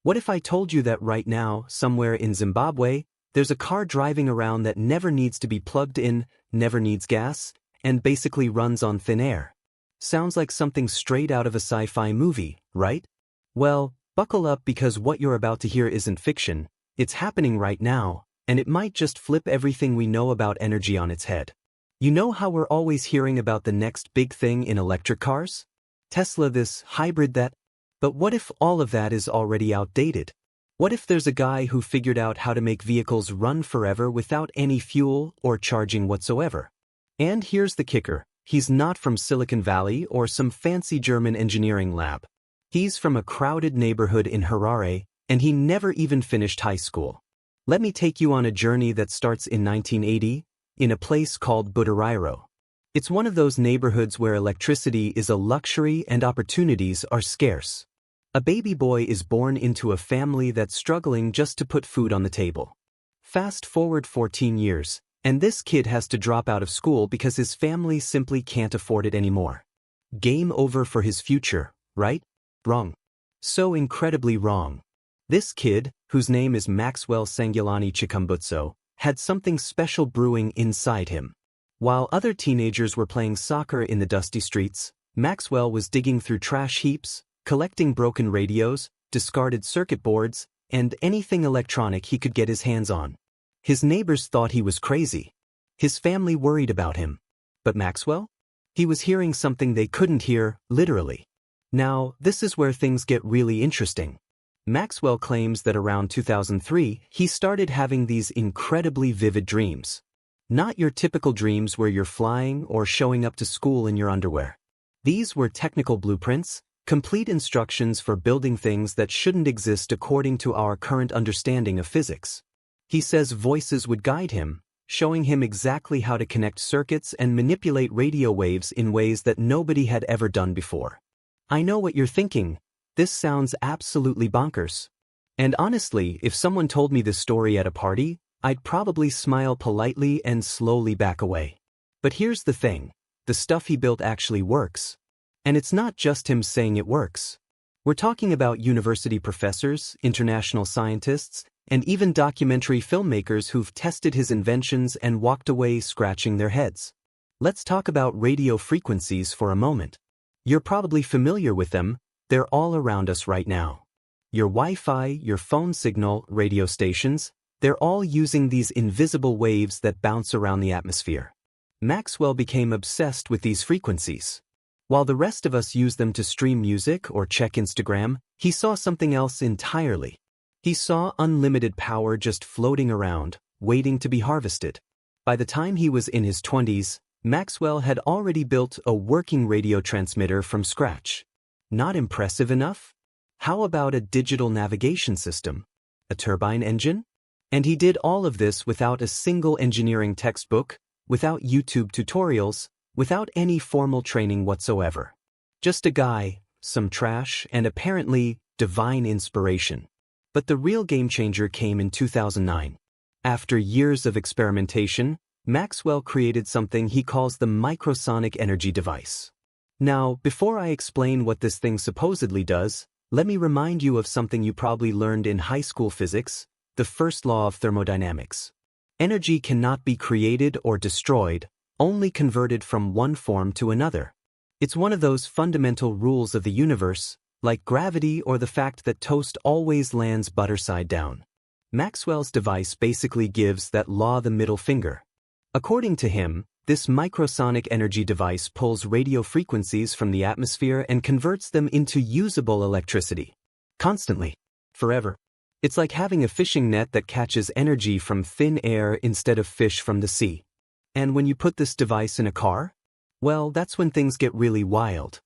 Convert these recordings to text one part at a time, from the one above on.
What if I told you that right now, somewhere in Zimbabwe, there's a car driving around that never needs to be plugged in, never needs gas, and basically runs on thin air? Sounds like something straight out of a sci-fi movie, right? Well, buckle up because what you're about to hear isn't fiction, it's happening right now, and it might just flip everything we know about energy on its head. You know how we're always hearing about the next big thing in electric cars? Tesla this, hybrid that? But what if all of that is already outdated? What if there's a guy who figured out how to make vehicles run forever without any fuel or charging whatsoever? And here's the kicker, he's not from Silicon Valley or some fancy German engineering lab. He's from a crowded neighborhood in Harare, and he never even finished high school. Let me take you on a journey that starts in 1980, in a place called Butarairo. It's one of those neighborhoods where electricity is a luxury and opportunities are scarce. A baby boy is born into a family that's struggling just to put food on the table. Fast forward 14 years, and this kid has to drop out of school because his family simply can't afford it anymore. Game over for his future, right? Wrong. So incredibly wrong. This kid, whose name is Maxwell Chikumbutso, had something special brewing inside him. While other teenagers were playing soccer in the dusty streets, Maxwell was digging through trash heaps, collecting broken radios, discarded circuit boards, and anything electronic he could get his hands on. His neighbors thought he was crazy. His family worried about him. But Maxwell? He was hearing something they couldn't hear, literally. Now, this is where things get really interesting. Maxwell claims that around 2003, he started having these incredibly vivid dreams. Not your typical dreams where you're flying or showing up to school in your underwear. These were technical blueprints, complete instructions for building things that shouldn't exist according to our current understanding of physics. He says voices would guide him, showing him exactly how to connect circuits and manipulate radio waves in ways that nobody had ever done before. I know what you're thinking. This sounds absolutely bonkers. And honestly, if someone told me this story at a party, I'd probably smile politely and slowly back away. But here's the thing, the stuff he built actually works. And it's not just him saying it works. We're talking about university professors, international scientists, and even documentary filmmakers who've tested his inventions and walked away scratching their heads. Let's talk about radio frequencies for a moment. You're probably familiar with them, they're all around us right now. Your Wi-Fi, your phone signal, radio stations, they're all using these invisible waves that bounce around the atmosphere. Maxwell became obsessed with these frequencies. While the rest of us use them to stream music or check Instagram, he saw something else entirely. He saw unlimited power just floating around, waiting to be harvested. By the time he was in his 20s, Maxwell had already built a working radio transmitter from scratch. Not impressive enough? How about a digital navigation system? A turbine engine? And he did all of this without a single engineering textbook, without YouTube tutorials, without any formal training whatsoever. Just a guy, some trash, and apparently divine inspiration. But the real game changer came in 2009. After years of experimentation, Maxwell created something he calls the Microsonic energy device. Now, before I explain what this thing supposedly does, let me remind you of something you probably learned in high school physics, the first law of thermodynamics. Energy cannot be created or destroyed, only converted from one form to another. It's one of those fundamental rules of the universe, like gravity or the fact that toast always lands butter side down. Maxwell's device basically gives that law the middle finger. According to him, this microsonic energy device pulls radio frequencies from the atmosphere and converts them into usable electricity. Constantly. Forever. It's like having a fishing net that catches energy from thin air instead of fish from the sea. And when you put this device in a car? Well, that's when things get really wild.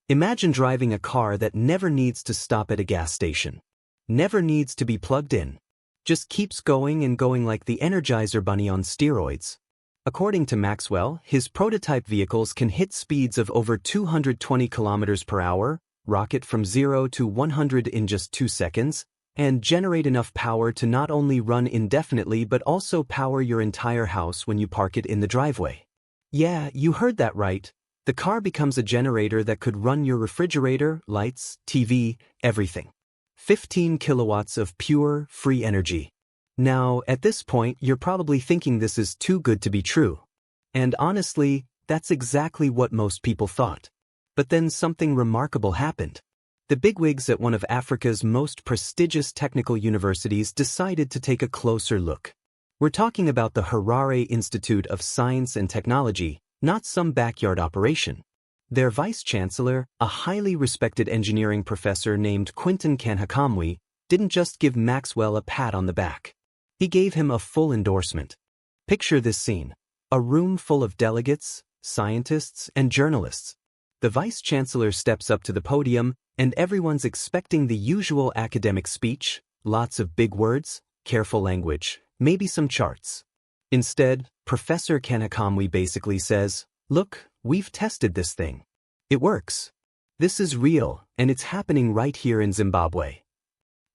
Imagine driving a car that never needs to stop at a gas station. Never needs to be plugged in. Just keeps going and going like the Energizer Bunny on steroids. According to Maxwell, his prototype vehicles can hit speeds of over 220 kilometers per hour, rocket from 0 to 100 in just 2 seconds, and generate enough power to not only run indefinitely but also power your entire house when you park it in the driveway. Yeah, you heard that right. The car becomes a generator that could run your refrigerator, lights, TV, everything. 15 kilowatts of pure, free energy. Now, at this point, you're probably thinking this is too good to be true. And honestly, that's exactly what most people thought. But then something remarkable happened. The bigwigs at one of Africa's most prestigious technical universities decided to take a closer look. We're talking about the Harare Institute of Science and Technology, not some backyard operation. Their vice-chancellor, a highly respected engineering professor named Quinton Kanhakamwi, didn't just give Maxwell a pat on the back. He gave him a full endorsement. Picture this scene: a room full of delegates, scientists, and journalists. The vice-chancellor steps up to the podium, and everyone's expecting the usual academic speech, lots of big words, careful language, maybe some charts. Instead, Professor Kanhakamwi basically says, "Look, we've tested this thing. It works. This is real, and it's happening right here in Zimbabwe."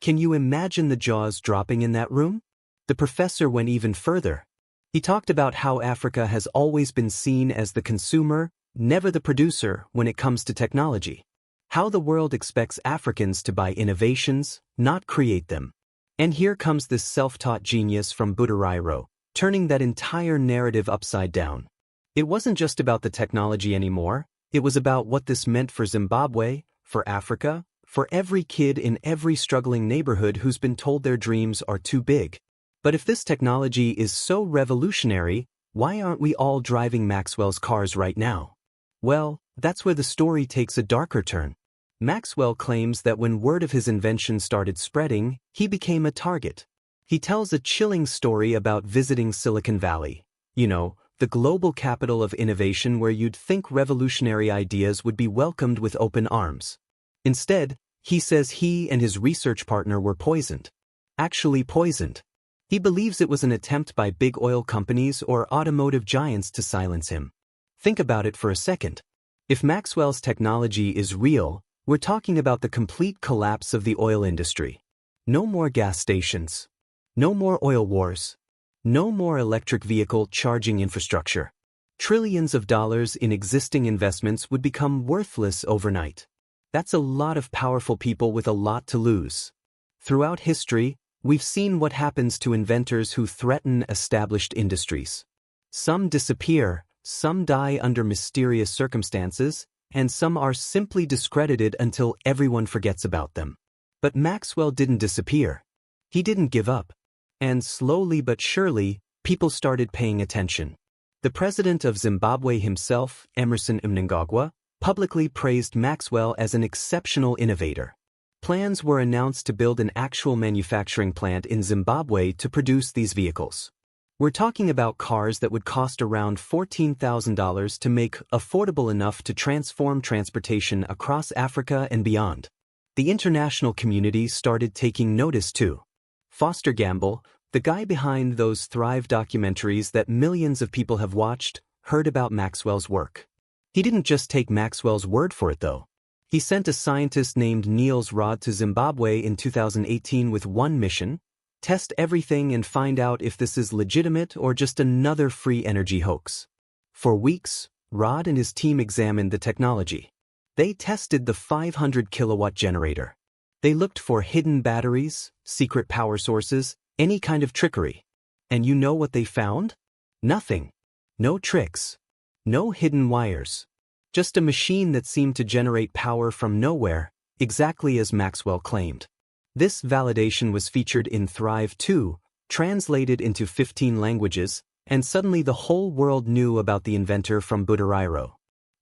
Can you imagine the jaws dropping in that room? The professor went even further. He talked about how Africa has always been seen as the consumer, never the producer when it comes to technology. How the world expects Africans to buy innovations, not create them. And here comes this self-taught genius from Butarairo, turning that entire narrative upside down. It wasn't just about the technology anymore, it was about what this meant for Zimbabwe, for Africa, for every kid in every struggling neighborhood who's been told their dreams are too big. But if this technology is so revolutionary, why aren't we all driving Maxwell's cars right now? Well, that's where the story takes a darker turn. Maxwell claims that when word of his invention started spreading, he became a target. He tells a chilling story about visiting Silicon Valley. You know, the global capital of innovation where you'd think revolutionary ideas would be welcomed with open arms. Instead, he says he and his research partner were poisoned. Actually poisoned. He believes it was an attempt by big oil companies or automotive giants to silence him. Think about it for a second. If Maxwell's technology is real, we're talking about the complete collapse of the oil industry. No more gas stations. No more oil wars. No more electric vehicle charging infrastructure. Trillions of dollars in existing investments would become worthless overnight. That's a lot of powerful people with a lot to lose. Throughout history, we've seen what happens to inventors who threaten established industries. Some disappear, some die under mysterious circumstances, and some are simply discredited until everyone forgets about them. But Maxwell didn't disappear. He didn't give up. And slowly but surely, people started paying attention. The president of Zimbabwe himself, Emmerson Mnangagwa, publicly praised Maxwell as an exceptional innovator. Plans were announced to build an actual manufacturing plant in Zimbabwe to produce these vehicles. We're talking about cars that would cost around $14,000 to make affordable enough to transform transportation across Africa and beyond. The international community started taking notice too. Foster Gamble, the guy behind those Thrive documentaries that millions of people have watched, heard about Maxwell's work. He didn't just take Maxwell's word for it though. He sent a scientist named Niels Rod to Zimbabwe in 2018 with one mission: test everything and find out if this is legitimate or just another free energy hoax. For weeks, Rod and his team examined the technology. They tested the 500 kilowatt generator. They looked for hidden batteries, secret power sources, any kind of trickery. And you know what they found? Nothing. No tricks. No hidden wires. Just a machine that seemed to generate power from nowhere, exactly as Maxwell claimed. This validation was featured in Thrive 2, translated into 15 languages, and suddenly the whole world knew about the inventor from Butarairo.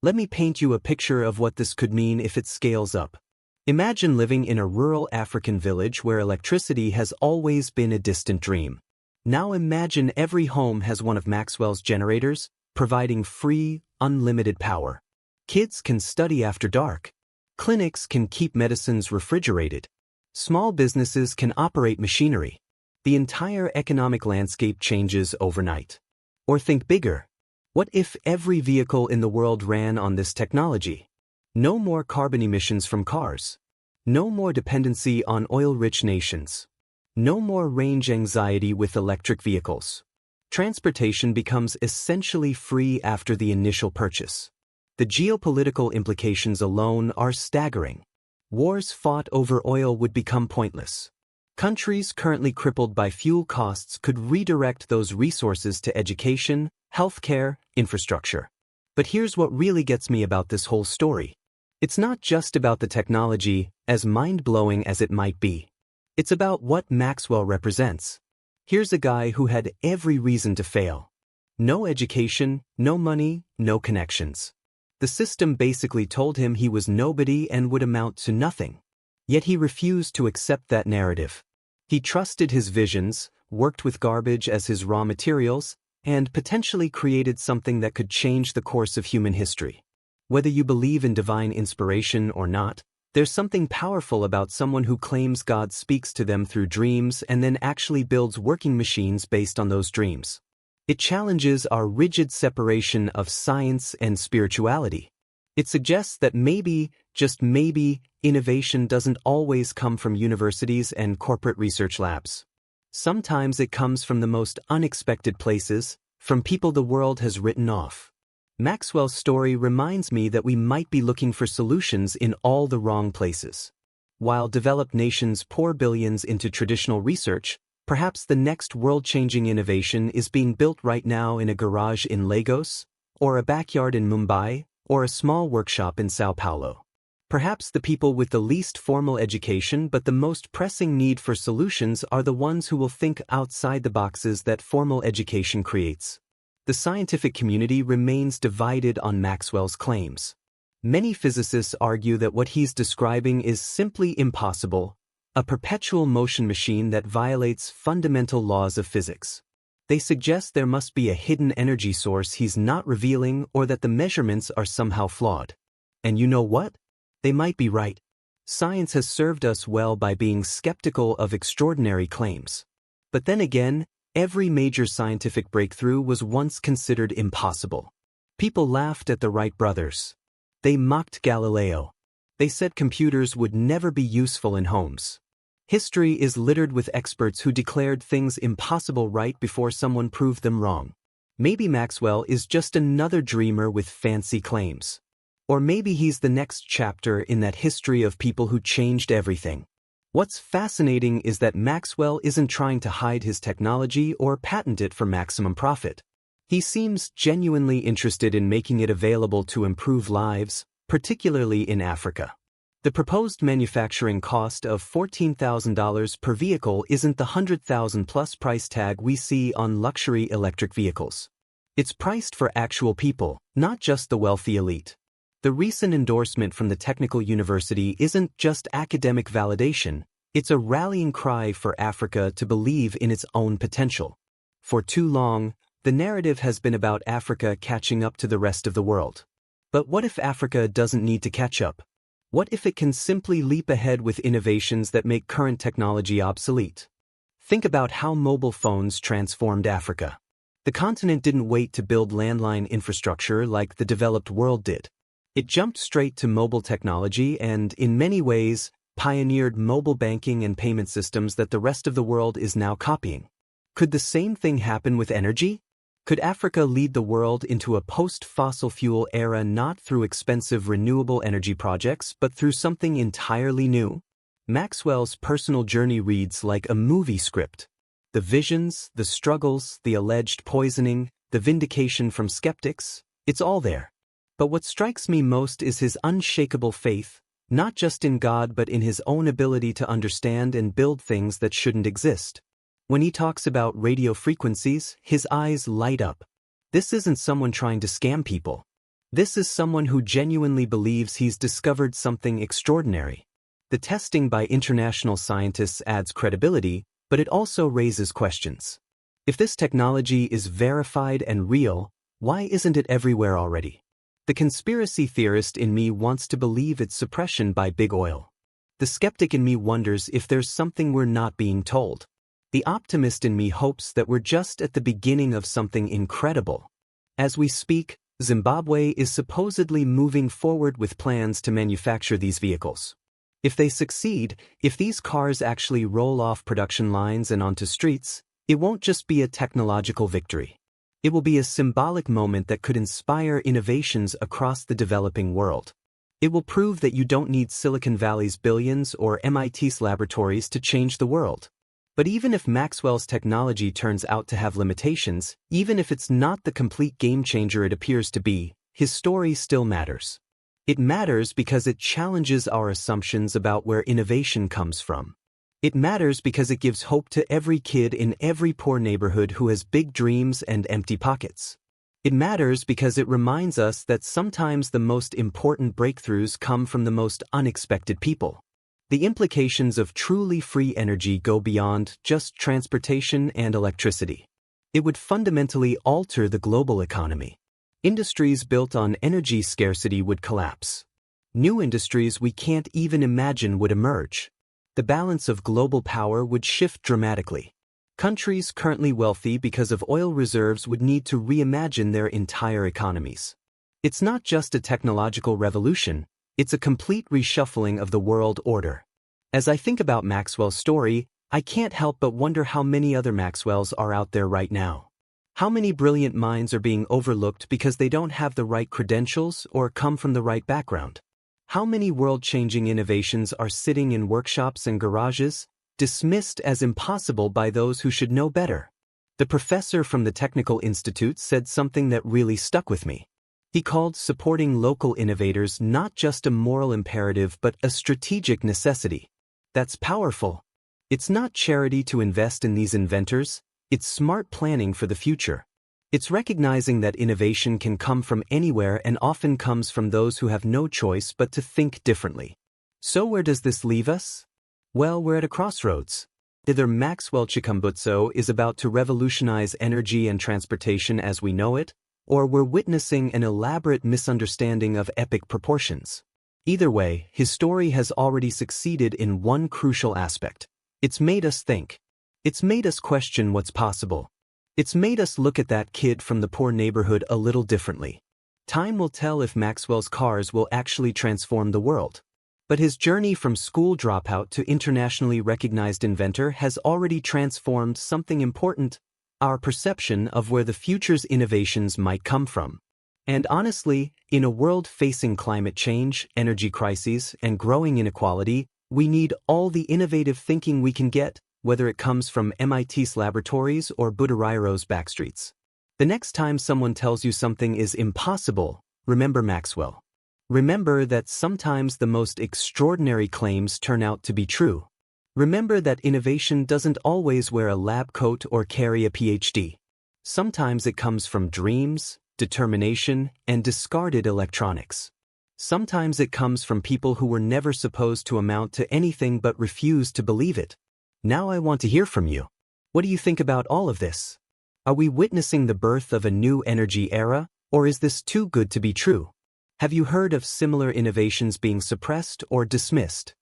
Let me paint you a picture of what this could mean if it scales up. Imagine living in a rural African village where electricity has always been a distant dream. Now imagine every home has one of Maxwell's generators, providing free, unlimited power. Kids can study after dark. Clinics can keep medicines refrigerated. Small businesses can operate machinery. The entire economic landscape changes overnight. Or think bigger. What if every vehicle in the world ran on this technology? No more carbon emissions from cars. No more dependency on oil-rich nations. No more range anxiety with electric vehicles. Transportation becomes essentially free after the initial purchase. The geopolitical implications alone are staggering. Wars fought over oil would become pointless. Countries currently crippled by fuel costs could redirect those resources to education, healthcare, infrastructure. But here's what really gets me about this whole story. It's not just about the technology, as mind-blowing as it might be. It's about what Maxwell represents. Here's a guy who had every reason to fail. No education, no money, no connections. The system basically told him he was nobody and would amount to nothing. Yet he refused to accept that narrative. He trusted his visions, worked with garbage as his raw materials, and potentially created something that could change the course of human history. Whether you believe in divine inspiration or not, there's something powerful about someone who claims God speaks to them through dreams and then actually builds working machines based on those dreams. It challenges our rigid separation of science and spirituality. It suggests that maybe, just maybe, innovation doesn't always come from universities and corporate research labs. Sometimes it comes from the most unexpected places, from people the world has written off. Maxwell's story reminds me that we might be looking for solutions in all the wrong places. While developed nations pour billions into traditional research, perhaps the next world-changing innovation is being built right now in a garage in Lagos, or a backyard in Mumbai, or a small workshop in Sao Paulo. Perhaps the people with the least formal education but the most pressing need for solutions are the ones who will think outside the boxes that formal education creates. The scientific community remains divided on Maxwell's claims. Many physicists argue that what he's describing is simply impossible, a perpetual motion machine that violates fundamental laws of physics. They suggest there must be a hidden energy source he's not revealing or that the measurements are somehow flawed. And you know what? They might be right. Science has served us well by being skeptical of extraordinary claims. But then again, every major scientific breakthrough was once considered impossible. People laughed at the Wright brothers. They mocked Galileo. They said computers would never be useful in homes. History is littered with experts who declared things impossible right before someone proved them wrong. Maybe Maxwell is just another dreamer with fancy claims. Or maybe he's the next chapter in that history of people who changed everything. What's fascinating is that Maxwell isn't trying to hide his technology or patent it for maximum profit. He seems genuinely interested in making it available to improve lives, particularly in Africa. The proposed manufacturing cost of $14,000 per vehicle isn't the $100,000+ price tag we see on luxury electric vehicles. It's priced for actual people, not just the wealthy elite. The recent endorsement from the technical university isn't just academic validation, it's a rallying cry for Africa to believe in its own potential. For too long, the narrative has been about Africa catching up to the rest of the world. But what if Africa doesn't need to catch up? What if it can simply leap ahead with innovations that make current technology obsolete? Think about how mobile phones transformed Africa. The continent didn't wait to build landline infrastructure like the developed world did. It jumped straight to mobile technology and, in many ways, pioneered mobile banking and payment systems that the rest of the world is now copying. Could the same thing happen with energy? Could Africa lead the world into a post-fossil fuel era not through expensive renewable energy projects but through something entirely new? Maxwell's personal journey reads like a movie script. The visions, the struggles, the alleged poisoning, the vindication from skeptics, it's all there. But what strikes me most is his unshakable faith, not just in God but in his own ability to understand and build things that shouldn't exist. When he talks about radio frequencies, his eyes light up. This isn't someone trying to scam people. This is someone who genuinely believes he's discovered something extraordinary. The testing by international scientists adds credibility, but it also raises questions. If this technology is verified and real, why isn't it everywhere already? The conspiracy theorist in me wants to believe it's suppression by big oil. The skeptic in me wonders if there's something we're not being told. The optimist in me hopes that we're just at the beginning of something incredible. As we speak, Zimbabwe is supposedly moving forward with plans to manufacture these vehicles. If they succeed, if these cars actually roll off production lines and onto streets, it won't just be a technological victory. It will be a symbolic moment that could inspire innovations across the developing world. It will prove that you don't need Silicon Valley's billions or MIT's laboratories to change the world. But even if Maxwell's technology turns out to have limitations, even if it's not the complete game changer it appears to be, his story still matters. It matters because it challenges our assumptions about where innovation comes from. It matters because it gives hope to every kid in every poor neighborhood who has big dreams and empty pockets. It matters because it reminds us that sometimes the most important breakthroughs come from the most unexpected people. The implications of truly free energy go beyond just transportation and electricity. It would fundamentally alter the global economy. Industries built on energy scarcity would collapse. New industries we can't even imagine would emerge. The balance of global power would shift dramatically. Countries currently wealthy because of oil reserves would need to reimagine their entire economies. It's not just a technological revolution, it's a complete reshuffling of the world order. As I think about Maxwell's story, I can't help but wonder how many other Maxwells are out there right now. How many brilliant minds are being overlooked because they don't have the right credentials or come from the right background? How many world-changing innovations are sitting in workshops and garages, dismissed as impossible by those who should know better? The professor from the Technical Institute said something that really stuck with me. He called supporting local innovators not just a moral imperative but a strategic necessity. That's powerful. It's not charity to invest in these inventors, it's smart planning for the future. It's recognizing that innovation can come from anywhere and often comes from those who have no choice but to think differently. So where does this leave us? Well, we're at a crossroads. Either Maxwell Chikumbutso is about to revolutionize energy and transportation as we know it, or we're witnessing an elaborate misunderstanding of epic proportions. Either way, his story has already succeeded in one crucial aspect. It's made us think. It's made us question what's possible. It's made us look at that kid from the poor neighborhood a little differently. Time will tell if Maxwell's cars will actually transform the world. But his journey from school dropout to internationally recognized inventor has already transformed something important: our perception of where the future's innovations might come from. And honestly, in a world facing climate change, energy crises, and growing inequality, we need all the innovative thinking we can get, whether it comes from MIT's laboratories or Budarairo's backstreets. The next time someone tells you something is impossible, remember Maxwell. Remember that sometimes the most extraordinary claims turn out to be true. Remember that innovation doesn't always wear a lab coat or carry a PhD. Sometimes it comes from dreams, determination, and discarded electronics. Sometimes it comes from people who were never supposed to amount to anything but refused to believe it. Now I want to hear from you. What do you think about all of this? Are we witnessing the birth of a new energy era, or is this too good to be true? Have you heard of similar innovations being suppressed or dismissed?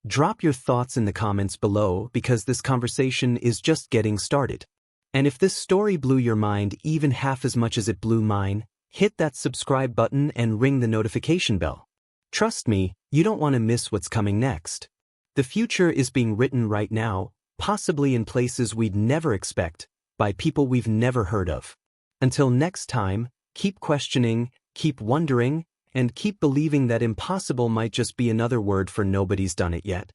Drop your thoughts in the comments below because this conversation is just getting started. And if this story blew your mind even half as much as it blew mine, hit that subscribe button and ring the notification bell. Trust me, you don't want to miss what's coming next. The future is being written right now, possibly in places we'd never expect, by people we've never heard of. Until next time, keep questioning, keep wondering, and keep believing that impossible might just be another word for nobody's done it yet.